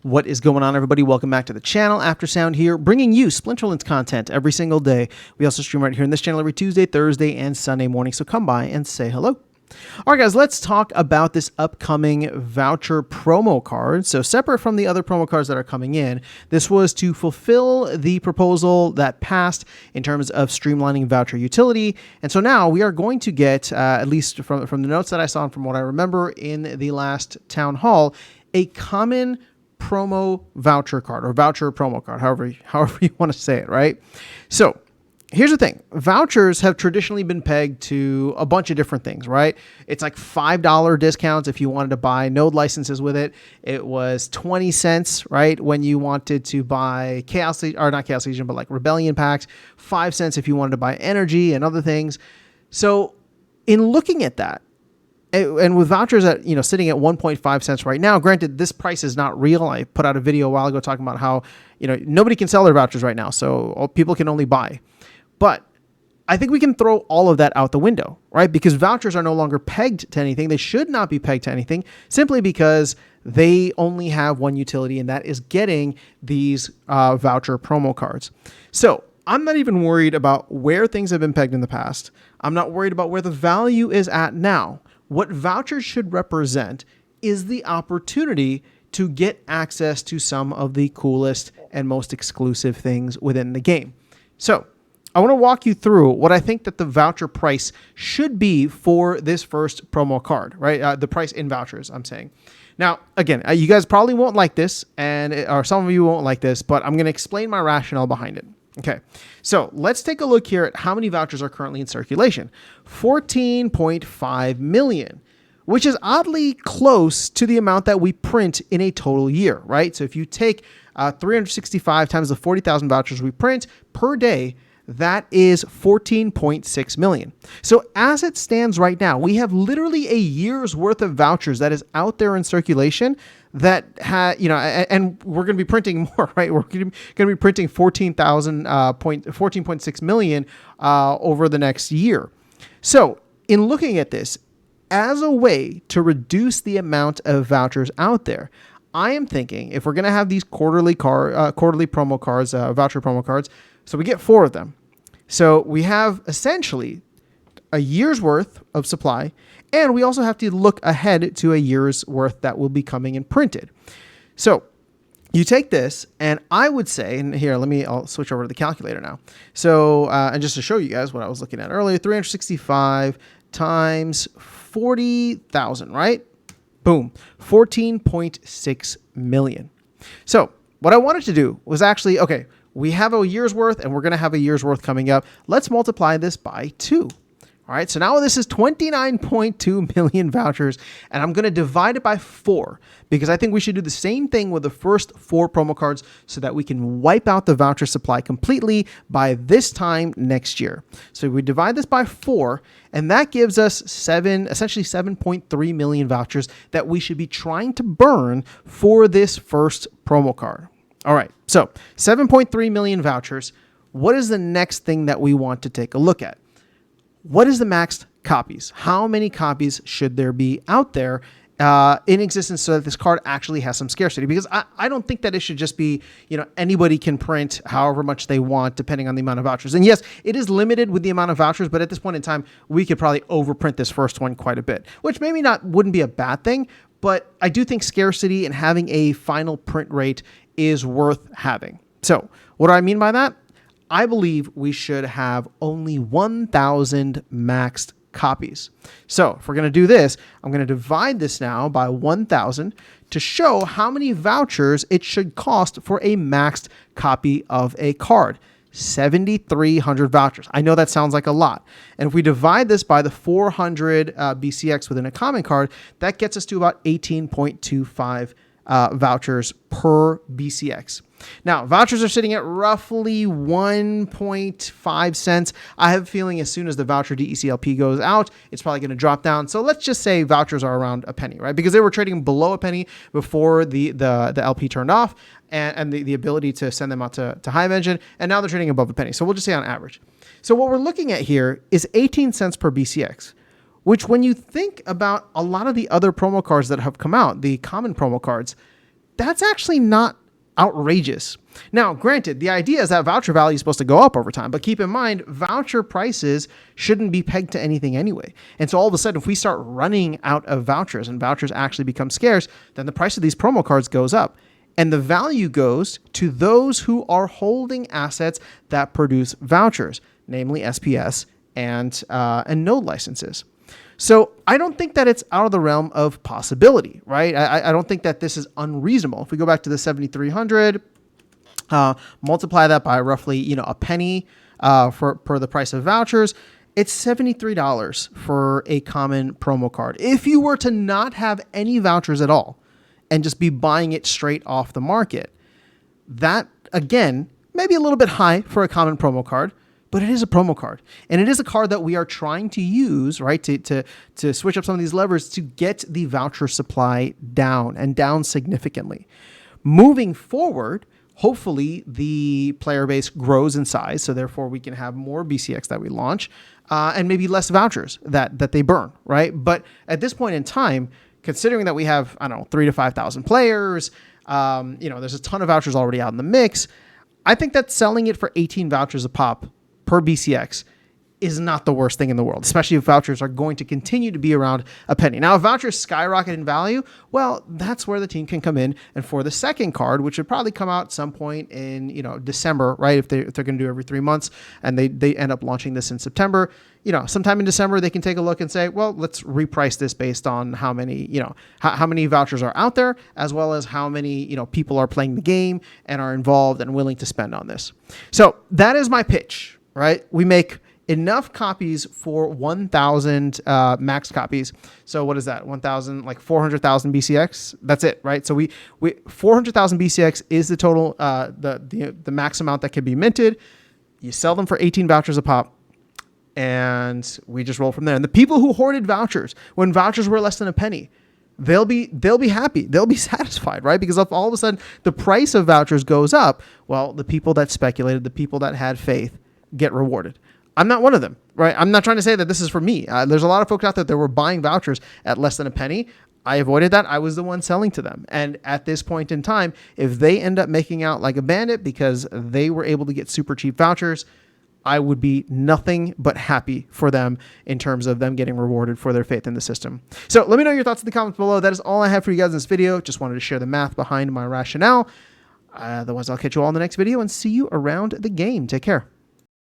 What is going on, everybody? Welcome back to the channel. Aftersound here, bringing you Splinterlands content every single day. We also stream right here in this channel every Tuesday, Thursday, and Sunday morning, so come by and say hello. All right, guys, let's talk about this upcoming Voucher promo card. So separate from the other promo cards that are coming in, this was to fulfill the proposal that passed in terms of streamlining Voucher utility. And so now we are going to get, at least from the notes that I saw and from what I remember in the last town hall, a common promo voucher card or voucher promo card, however you want to say it, right? So here's the thing. Vouchers have traditionally been pegged to a bunch of different things, right? It's like $5 discounts if you wanted to buy node licenses with it. It was 20 cents, right? When you wanted to buy not Chaos Legion, but like Rebellion packs, 5 cents if you wanted to buy energy and other things. So in looking at that, and with vouchers at, sitting at 1.5 cents right now, granted, this price is not real. I put out a video a while ago talking about how, nobody can sell their vouchers right now. So people can only buy. But I think we can throw all of that out the window, right? Because vouchers are no longer pegged to anything. They should not be pegged to anything simply because they only have one utility, and that is getting these voucher promo cards. So I'm not even worried about where things have been pegged in the past. I'm not worried about where the value is at now. What vouchers should represent is the opportunity to get access to some of the coolest and most exclusive things within the game. So I want to walk you through what I think that the voucher price should be for this first promo card, right? The price in vouchers, I'm saying. Now, again, you guys probably won't like this, or some of you won't like this, but I'm going to explain my rationale behind it. Okay, so let's take a look here at how many vouchers are currently in circulation. 14.5 million, which is oddly close to the amount that we print in a total year, right? So if you take 365 times the 40,000 vouchers we print per day, that is 14.6 million. So as it stands right now, we have literally a year's worth of vouchers that is out there in circulation that and we're going to be printing more, right? We're going to be printing 14.6 million over the next year. So in looking at this as a way to reduce the amount of vouchers out there, I am thinking if we're going to have these quarterly promo cards, voucher promo cards, so we get 4 of them. So we have essentially a year's worth of supply, and we also have to look ahead to a year's worth that will be coming and printed. So you take this, and I would say, and here, I'll switch over to the calculator now. So, and just to show you guys what I was looking at earlier, 365 times 40,000, right? Boom, 14.6 million. So what I wanted to do was actually, okay, we have a year's worth, and we're going to have a year's worth coming up. Let's multiply this by 2. All right, so now this is 29.2 million vouchers, and I'm going to divide it by 4 because I think we should do the same thing with the first 4 promo cards so that we can wipe out the voucher supply completely by this time next year. So we divide this by 4, and that gives us essentially 7.3 million vouchers that we should be trying to burn for this first promo card. All right, so 7.3 million vouchers. What is the next thing that we want to take a look at? What is the maxed copies? How many copies should there be out there in existence so that this card actually has some scarcity? Because I don't think that it should just be, anybody can print however much they want depending on the amount of vouchers. And yes, it is limited with the amount of vouchers, but at this point in time, we could probably overprint this first one quite a bit, which maybe wouldn't be a bad thing, but I do think scarcity and having a final print rate is worth having. So what do I mean by that? I believe we should have only 1,000 maxed copies. So if we're going to do this, I'm going to divide this now by 1,000 to show how many vouchers it should cost for a maxed copy of a card. 7,300 vouchers. I know that sounds like a lot. And if we divide this by the 400 BCX within a common card, that gets us to about 18.25 vouchers per BCX. Now, vouchers are sitting at roughly 1.5 cents. I have a feeling as soon as the voucher DECLP goes out, it's probably going to drop down. So let's just say vouchers are around a penny, right? Because they were trading below a penny before the LP turned off and the ability to send them out to Hive Engine, and now they're trading above a penny. So we'll just say on average. So what we're looking at here is 18 cents per BCX, which when you think about a lot of the other promo cards that have come out, the common promo cards, that's actually not outrageous. Now, granted, the idea is that voucher value is supposed to go up over time, but keep in mind, voucher prices shouldn't be pegged to anything anyway. And so all of a sudden, if we start running out of vouchers and vouchers actually become scarce, then the price of these promo cards goes up. And the value goes to those who are holding assets that produce vouchers, namely SPS and node licenses. So I don't think that it's out of the realm of possibility, right? I don't think that this is unreasonable. If we go back to the 7,300, multiply that by roughly, a penny per the price of vouchers, it's $73 for a common promo card. If you were to not have any vouchers at all and just be buying it straight off the market, that, again, maybe a little bit high for a common promo card, but it is a promo card. And it is a card that we are trying to use, right, to switch up some of these levers to get the voucher supply down and down significantly. Moving forward, hopefully the player base grows in size, so therefore we can have more BCX that we launch and maybe less vouchers that they burn, right? But at this point in time, considering that we have, 3,000 to 5,000 players, there's a ton of vouchers already out in the mix, I think that selling it for 18 vouchers a pop per BCX is not the worst thing in the world, especially if vouchers are going to continue to be around a penny. Now, if vouchers skyrocket in value, well, that's where the team can come in. And for the second card, which would probably come out some point in, December, right? If they're going to do every 3 months and they end up launching this in September, sometime in December, they can take a look and say, well, let's reprice this based on how many, how many vouchers are out there, as well as how many, people are playing the game and are involved and willing to spend on this. So that is my pitch, right? We make enough copies for 1,000 max copies. So what is that? 1,000, like 400,000 BCX. That's it, right? So we 400,000 BCX is the total, the max amount that can be minted. You sell them for 18 vouchers a pop, and we just roll from there. And the people who hoarded vouchers when vouchers were less than a penny, they'll be happy. They'll be satisfied, right? Because if all of a sudden the price of vouchers goes up, well, the people that speculated, the people that had faith, get rewarded. I'm not one of them, right? I'm not trying to say that this is for me. There's a lot of folks out there that were buying vouchers at less than a penny. I avoided that. I was the one selling to them. And at this point in time, if they end up making out like a bandit because they were able to get super cheap vouchers, I would be nothing but happy for them in terms of them getting rewarded for their faith in the system. So let me know your thoughts in the comments below. That is all I have for you guys in this video. Just wanted to share the math behind my rationale. Otherwise, I'll catch you all in the next video and see you around the game. Take care.